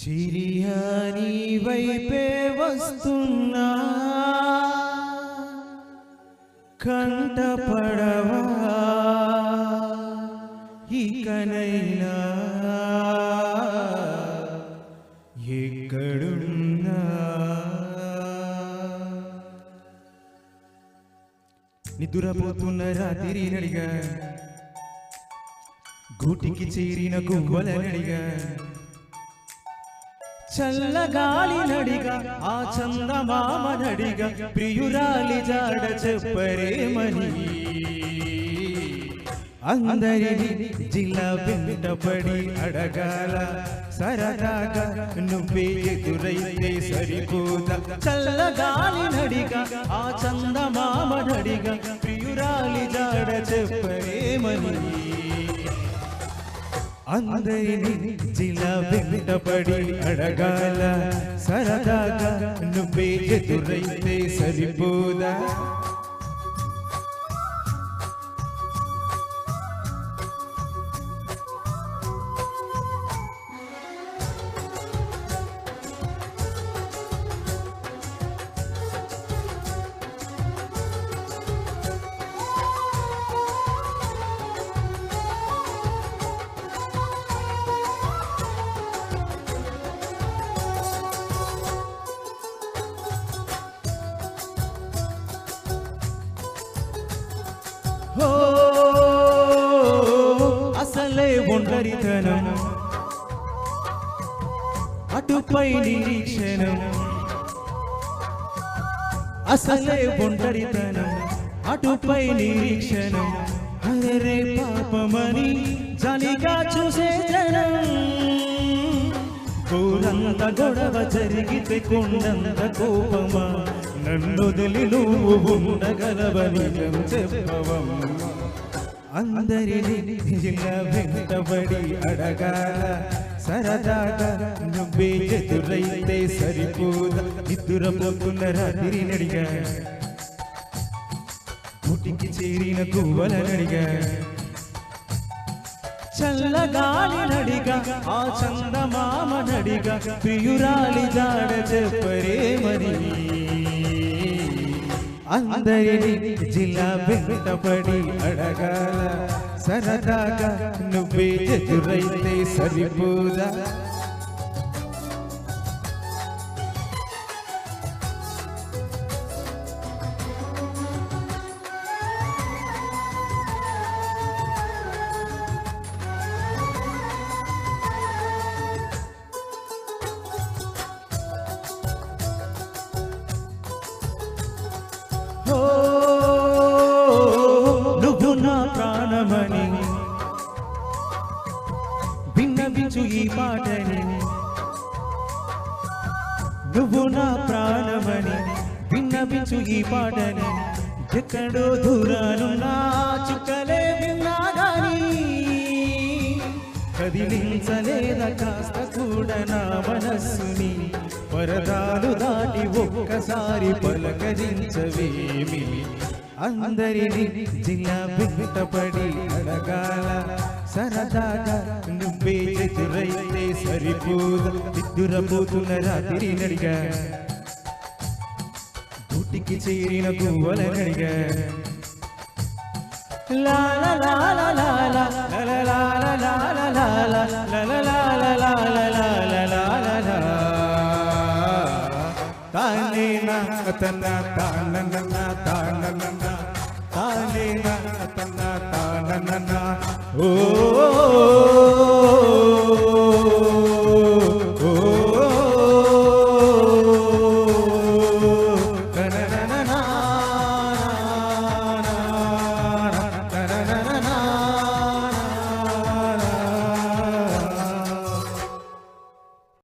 చిరియా నీ వైపే వస్తున్నా కంటపడవా ఇకనైనా ఎక్కడున్నా నిద్రపోతున్న రాత్రి నడిగా గూటికి చేరిన గువ్వలనడిగా చల్లగాలి నడిగా ఆ చందమామ నడిగా ప్రియురాలి జాడ చెప్పరేమని అందరిని జిల్లా వెంటపడి అడగాల సరదాగా నువ్వే ఎదురైతే సరిపోదా చల్లగాలి నడిగా ఆ చందమామ నడిగా ప్రియురాలి జాడ చెప్పరేమని అందరిని జిల్లా వెంటపడి అడగాల సరదాగా నువ్వే ఎదురైతే సరిపోదా అసలే ఒంటరితనం అటుపై నిరీక్షణం అసలే ఒంటరితనం అటుపై నిరీక్షణం అరే పాపమని జాలిగా చూసే జనం కోరంత గొడవ జరిగితే కొండంత కోపమా నన్నొదిలి నువ్వు ఉండగలవని చెప్పవమ్మ అందరిని జిల్లా వెంటబడి అడగాల సరదాగా నువ్వే ఎదురైతే సరిపోదా నిద్రపోతున్న రాత్రి నడిగా పుట్టికి చేరిన గువ్వలనడిగా చల్లగాలి నడిగా ఆ చందమామ నడిగా ప్రియురాలి జాడ చెప్పరేమని అందరిని జిల్లా వెంటపడి అడగాల సరదాగా నువ్వే ఎదురైతే సరిపోదా నువ్వు నా ప్రాణమని విన్నవించు ఈ పాటని నువ్వు నా ప్రాణమని విన్నవించు ఈ పాటని ఎక్కడో దూరానున్నా చుక్కలే విన్నా గాని కదిలించలేద కాస్త కూడా నా మనస్సుని పరదాలు దాటి ఒక్కసారి పలకరించవేమి అందరిని జిల్లా వెంటపడి అడగాల సరదాగా నువ్వే ఎదురైతే సరిపోదా నిద్రపోతున్న రాత్రి నడిగా గూటికి చేరిన గువ్వలనడిగా లాలా లాలా లాలా లాలా లాలా లాలా లాలా లాలా తానేనా తన తానన్న తానన్న తానేనా తన తానన్న ఓ